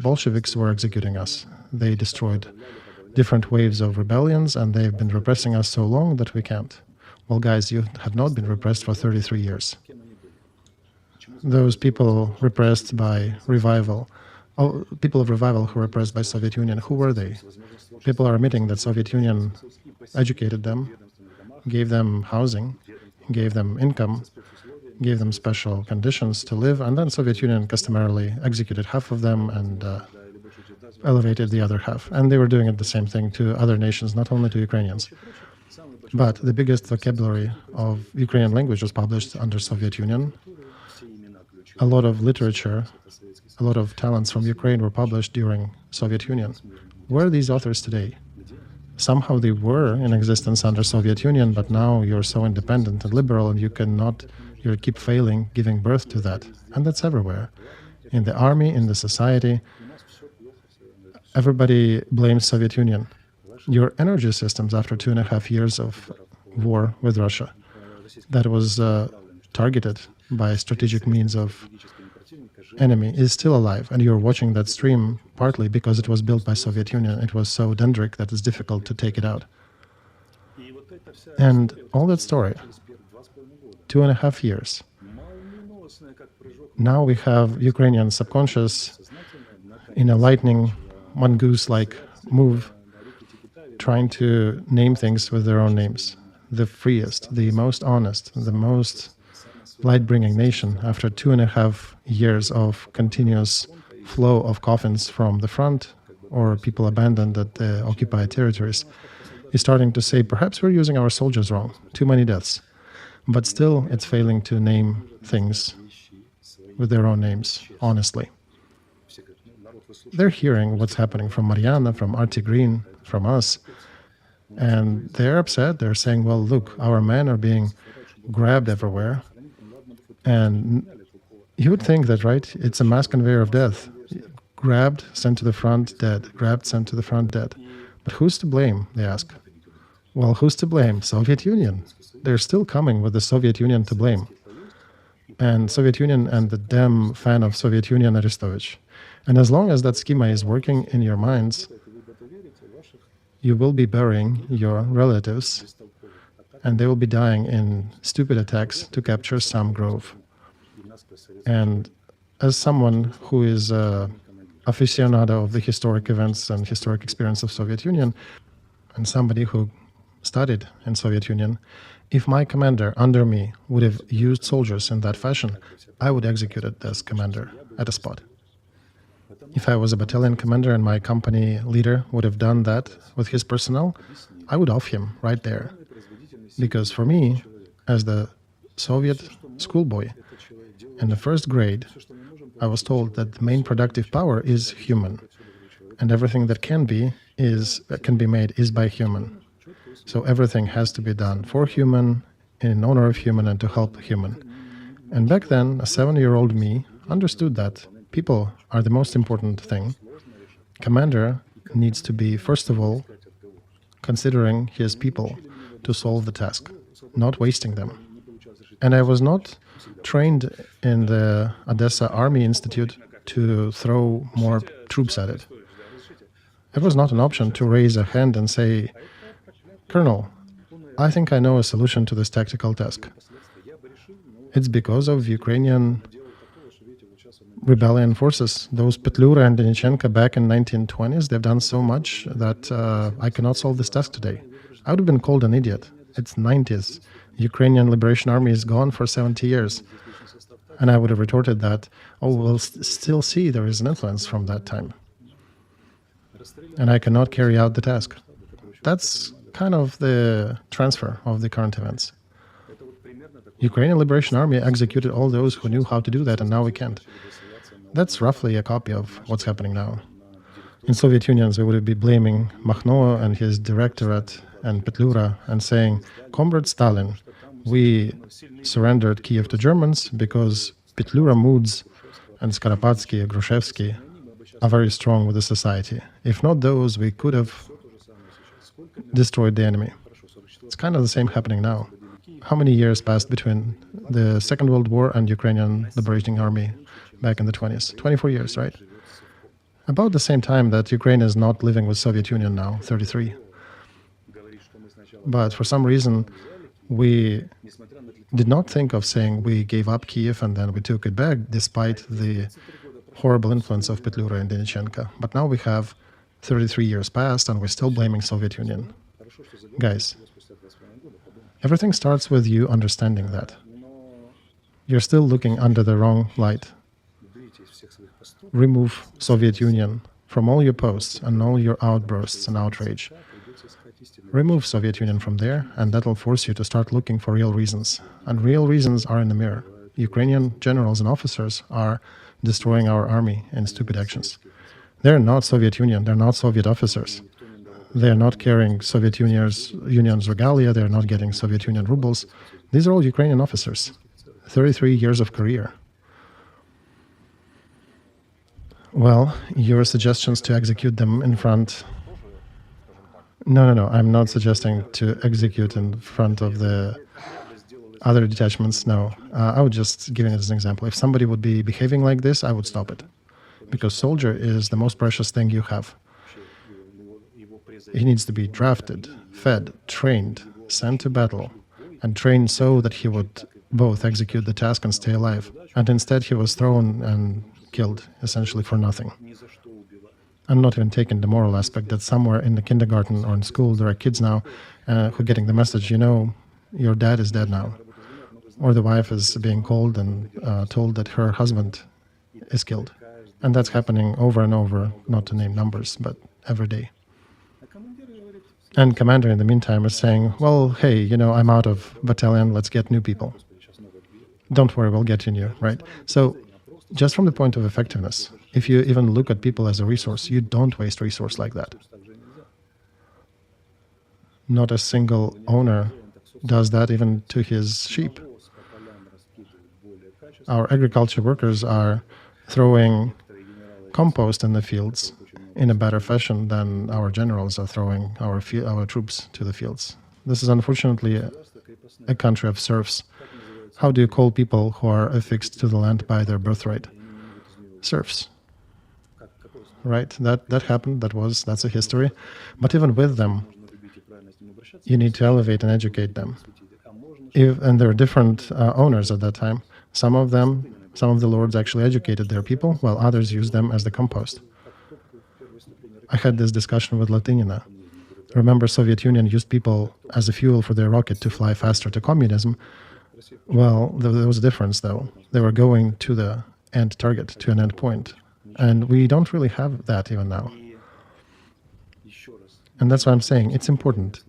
Bolsheviks were executing us. They destroyed different waves of rebellions, and they've been repressing us so long that we can't. Well, guys, you have not been repressed for 33 years. Those people repressed by revival, people of revival who were repressed by Soviet Union, who were they? People are admitting that Soviet Union educated them, gave them housing, gave them income, gave them special conditions to live, and then Soviet Union customarily executed half of them and elevated the other half. And they were doing it the same thing to other nations, not only to Ukrainians. But the biggest vocabulary of Ukrainian language was published under Soviet Union. A lot of literature, a lot of talents from Ukraine were published during Soviet Union. Where are these authors today? Somehow they were in existence under Soviet Union, but now you're so independent and liberal, and you keep failing giving birth to that. And that's everywhere. In the army, in the society, everybody blames Soviet Union. Your energy systems after 2.5 years of war with Russia, that was targeted by strategic means of enemy, is still alive. And you're watching that stream partly because it was built by Soviet Union. It was so dendritic that it's difficult to take it out. And all that story, 2.5 years. Now we have Ukrainian subconscious in a lightning, mongoose-like move, trying to name things with their own names. The freest, the most honest, the most light-bringing nation, after 2.5 years of continuous flow of coffins from the front or people abandoned at the occupied territories, is starting to say, perhaps we're using our soldiers wrong, too many deaths. But still, it's failing to name things with their own names, honestly. They're hearing what's happening from Maryana, from Artie Green, from us, and they're upset. They're saying, well, look, our men are being grabbed everywhere. And you would think that, right, it's a mass conveyor of death. Grabbed, sent to the front, dead. Grabbed, sent to the front, dead. But who's to blame, they ask. Well, who's to blame? Soviet Union. They're still coming with the Soviet Union to blame. And Soviet Union and the damn fan of Soviet Union, Arestovich. And as long as that schema is working in your minds, you will be burying your relatives, and they will be dying in stupid attacks to capture some grove. And as someone who is aficionado of the historic events and historic experience of Soviet Union, and somebody who studied in Soviet Union, if my commander under me would have used soldiers in that fashion, I would execute it as commander at a spot. If I was a battalion commander and my company leader would have done that with his personnel, I would off him right there. Because for me, as the Soviet schoolboy in the first grade, I was told that the main productive power is human, and everything that can be made is by human. So everything has to be done for human, in honor of human, and to help human. And back then, a 7-year-old me understood that people are the most important thing. Commander needs to be, first of all, considering his people to solve the task, not wasting them. And I was not trained in the Odessa Army Institute to throw more troops at it. It was not an option to raise a hand and say, Colonel, I think I know a solution to this tactical task. It's because of Ukrainian rebellion forces. Those Petlura and Denychenko back in 1920s, they've done so much that I cannot solve this task today. I would have been called an idiot. It's 90s. Ukrainian Liberation Army is gone for 70 years. And I would have retorted that, oh, we'll still see there is an influence from that time. And I cannot carry out the task. That's kind of the transfer of the current events. Ukrainian Liberation Army executed all those who knew how to do that, and now we can't. That's roughly a copy of what's happening now. In Soviet Union, we would be blaming Makhno and his directorate and Petlura and saying, Comrade Stalin, we surrendered Kiev to Germans because Petlura moods and Skoropadsky, Grushevsky are very strong with the society. If not those, we could have destroyed the enemy. It's kind of the same happening now. How many years passed between the Second World War and Ukrainian Liberating Army back in the 20s? 24 years, right? About the same time that Ukraine is not living with Soviet Union now, 33. But for some reason, we did not think of saying we gave up Kiev and then we took it back, despite the horrible influence of Petlura and Denychenko. But now we have 33 years past and we're still blaming Soviet Union. Guys, everything starts with you understanding that. You're still looking under the wrong light. Remove Soviet Union from all your posts and all your outbursts and outrage. Remove Soviet Union from there, and that'll force you to start looking for real reasons. And real reasons are in the mirror. Ukrainian generals and officers are destroying our army in stupid actions. They're not Soviet Union, they're not Soviet officers. They're not carrying Soviet Union's regalia, they're not getting Soviet Union rubles. These are all Ukrainian officers. 33 years of career. Well, your suggestions to execute them in front... No, I'm not suggesting to execute in front of the other detachments, no. I would just give it as an example. If somebody would be behaving like this, I would stop it. Because soldier is the most precious thing you have. He needs to be drafted, fed, trained, sent to battle, and trained so that he would both execute the task and stay alive. And instead he was thrown and killed, essentially for nothing. I'm not even taking the moral aspect that somewhere in the kindergarten or in school there are kids now who are getting the message, you know, your dad is dead now. Or the wife is being called and told that her husband is killed. And that's happening over and over, not to name numbers, but every day. And commander in the meantime is saying, well, hey, you know, I'm out of battalion, let's get new people. Don't worry, we'll get you new, right? So just from the point of effectiveness, if you even look at people as a resource, you don't waste resource like that. Not a single owner does that even to his sheep. Our agriculture workers are throwing compost in the fields in a better fashion than our generals are throwing our troops to the fields. This is unfortunately a country of serfs. How do you call people who are affixed to the land by their birthright? Serfs. Right? That happened, that's a history. But even with them, you need to elevate and educate them. And there are different owners at that time. Some of the lords actually educated their people, while others used them as the compost. I had this discussion with Latinina. Remember, Soviet Union used people as a fuel for their rocket to fly faster to communism. Well, there was a difference, though. They were going to the end target, to an end point. And we don't really have that even now. And that's why I'm saying it's important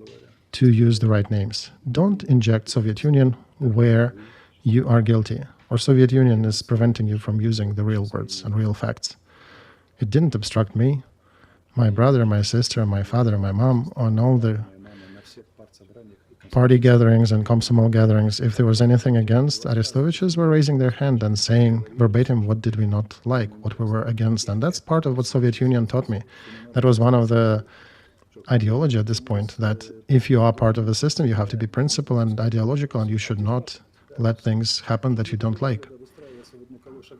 to use the right names. Don't inject Soviet Union where you are guilty, or Soviet Union is preventing you from using the real words and real facts. It didn't obstruct me, my brother, my sister, my father, my mom, on all the party gatherings and Komsomol gatherings. If there was anything against, Arestoviches were raising their hand and saying verbatim what did we not like, what we were against. And that's part of what Soviet Union taught me. That was one of the ideology at this point, that if you are part of the system, you have to be principled and ideological, and you should not let things happen that you don't like.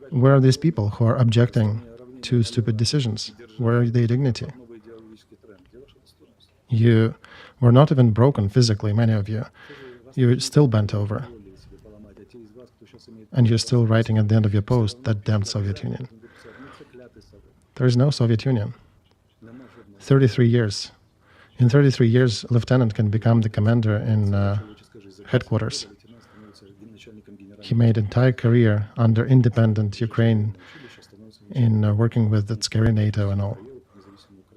Where are these people who are objecting to stupid decisions? Where are their dignity? You were not even broken physically, many of you. You're still bent over. And you're still writing at the end of your post, that damned Soviet Union. There is no Soviet Union. 33 years. In 33 years, lieutenant can become the commander in headquarters. He made an entire career under independent Ukraine in working with that scary NATO and all.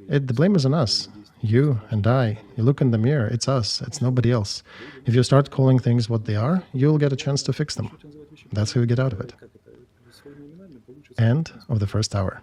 The blame is on us, you and I. You look in the mirror, it's us, it's nobody else. If you start calling things what they are, you'll get a chance to fix them. That's how you get out of it. End of the first hour.